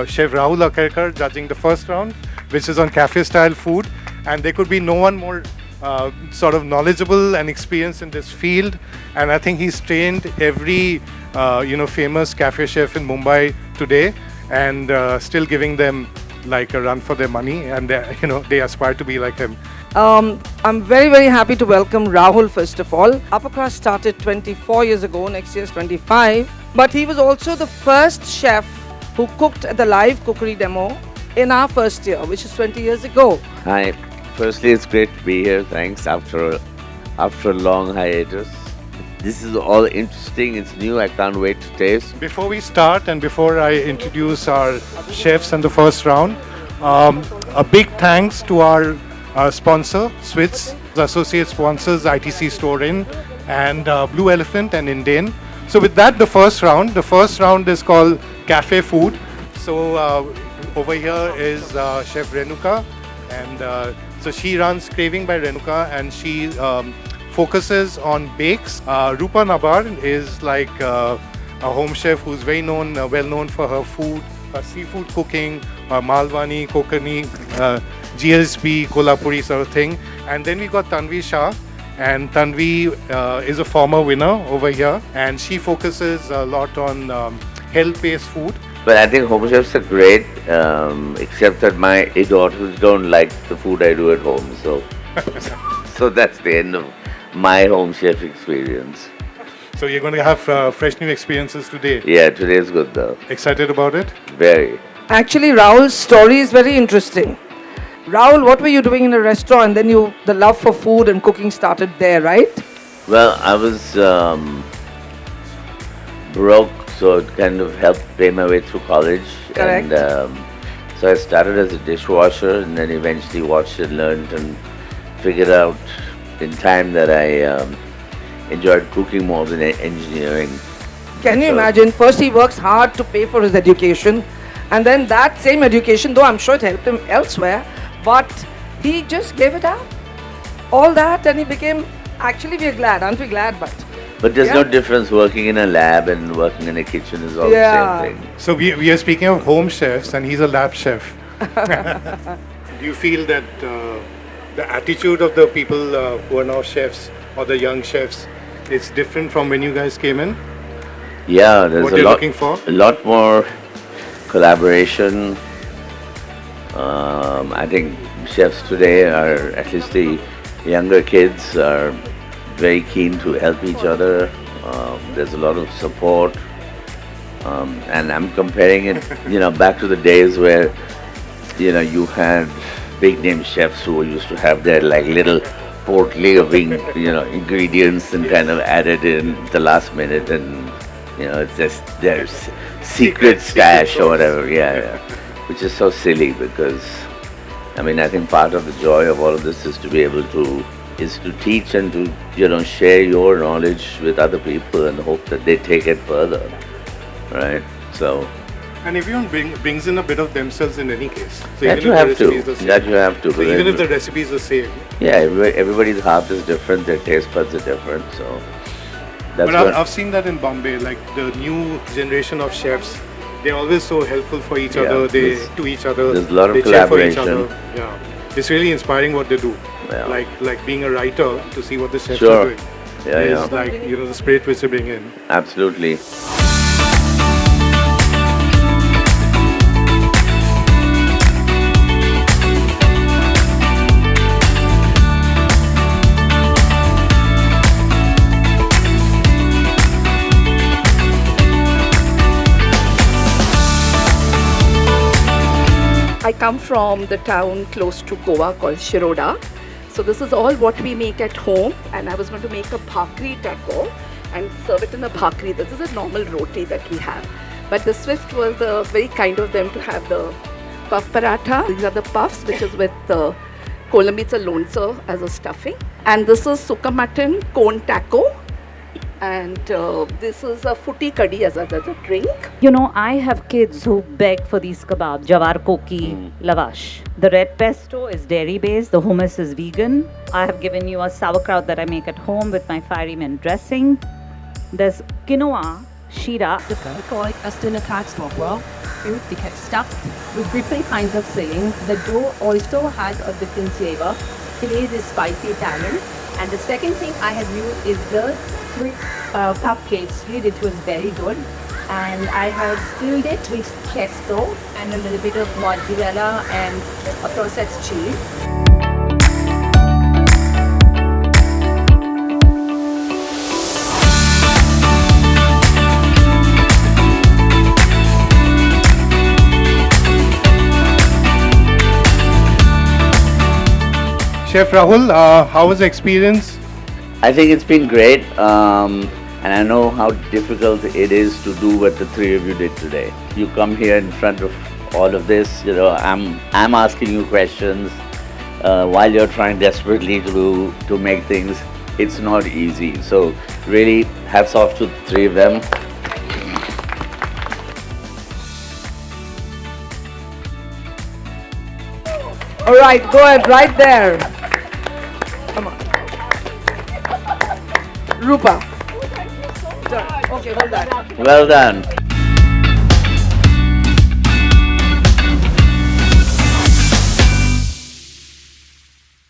Chef Rahul Akerkar judging the first round, which is on cafe style food. And there could be no one more sort of knowledgeable and experienced in this field. And I think he's trained every famous cafe chef in Mumbai today, and still giving them like a run for their money, and they aspire to be like him. I'm very, very happy to welcome Rahul first of all. UpperCrust started 24 years ago, next year's 25. But he was also the first chef who cooked at the live cookery demo in our first year, which is 20 years ago. Hi. Firstly, it's great to be here. Thanks after a long hiatus. This is all interesting. It's new. I can't wait to taste. Before we start and before I introduce our chefs in the first round, a big thanks to our sponsor, Switz, the associate sponsors, ITC Store In, and Blue Elephant and Indian. So with that, the first round is called Cafe Food. So over here is Chef Renuka, and so she runs Craving by Renuka, and she focuses on bakes. Roopa Nabar is like a home chef who's very well known for her food, seafood cooking, Malwani, Kokani, GSP, Kolhapuri sort of thing. And then we got Tanvi Shah, and Tanvi is a former winner over here, and she focuses a lot on health-based food. But I think home chefs are great, except that my daughters don't like the food I do at home. So that's the end of my home chef experience. So you're going to have fresh new experiences today. Yeah, today is good though. Excited about it? Very. Actually, Rahul's story is very interesting. Rahul, what were you doing in a restaurant? Then the love for food and cooking started there, right? Well, I was broke, so it kind of helped pay my way through college. Correct. And so I started as a dishwasher, and then eventually watched and learned and figured out in time that I enjoyed cooking more than engineering. Can you imagine? First he works hard to pay for his education, and then that same education, though I'm sure it helped him elsewhere, but he just gave it up. All that, and he became, actually we're glad, aren't we glad? But there's no difference. Working in a lab and working in a kitchen is all the same thing. So we are speaking of home chefs, and he's a lab chef. Do you feel that the attitude of the people who are now chefs, or the young chefs, is different from when you guys came in? Yeah, there's what you're looking for? A lot more collaboration. I think chefs today are, at least the younger kids, are very keen to help each other. There's a lot of support, and I'm comparing it, back to the days where, you had big name chefs who used to have their like little portly of ingredients and kind of added in the last minute, and it's just their secret stash or whatever. Yeah, which is so silly, because I think part of the joy of all of this is to be able to teach and to share your knowledge with other people and hope that they take it further, right? So. And everyone brings in a bit of themselves in any case. So that you have to. That you have to. So even if the recipe is the same. Yeah, everybody's heart is different. Their taste buds are different. So that's. But I've seen that in Bombay. Like the new generation of chefs, they're always so helpful for each other. They to each other. There's a lot of they collaboration. Cheer for each other. Yeah, it's really inspiring what they do. Yeah. Like being a writer, to see what the chefs Sure. are doing. Yeah, It's like the spirit which they bring in. Absolutely. I come from the town close to Goa called Shiroda. So this is all what we make at home, and I was going to make a bhakri taco and serve it in a bhakri. This is a normal roti that we have. But the Swift was very kind of them to have the puff paratha. These are the puffs, which is with the Kolambicha lonsa as a stuffing. And this is sukka mutton cone taco. And this is a footy kadhi as a drink. I have kids who beg for these kebabs, jawar koki, lavash. The red pesto is dairy based, the hummus is vegan. I have given you a sauerkraut that I make at home with my fiery mint dressing. There's quinoa Shira. We call it a stir cat stopper. Fruit they get stuffed with different kinds of fillings. The dough also has a different flavor. Today is spicy Italian. And the second thing I have used is the sweet cupcake sweet. It was very good. And I have filled it with pesto and a little bit of mozzarella and a processed cheese. Chef Rahul, how was the experience? I think it's been great, and I know how difficult it is to do what the three of you did today. You come here in front of all of this, you know, I'm asking you questions while you're trying desperately to make things. It's not easy. So really, hats off to the three of them. All right, go ahead, right there. Come on. Roopa. Done. Okay, hold that. Well done.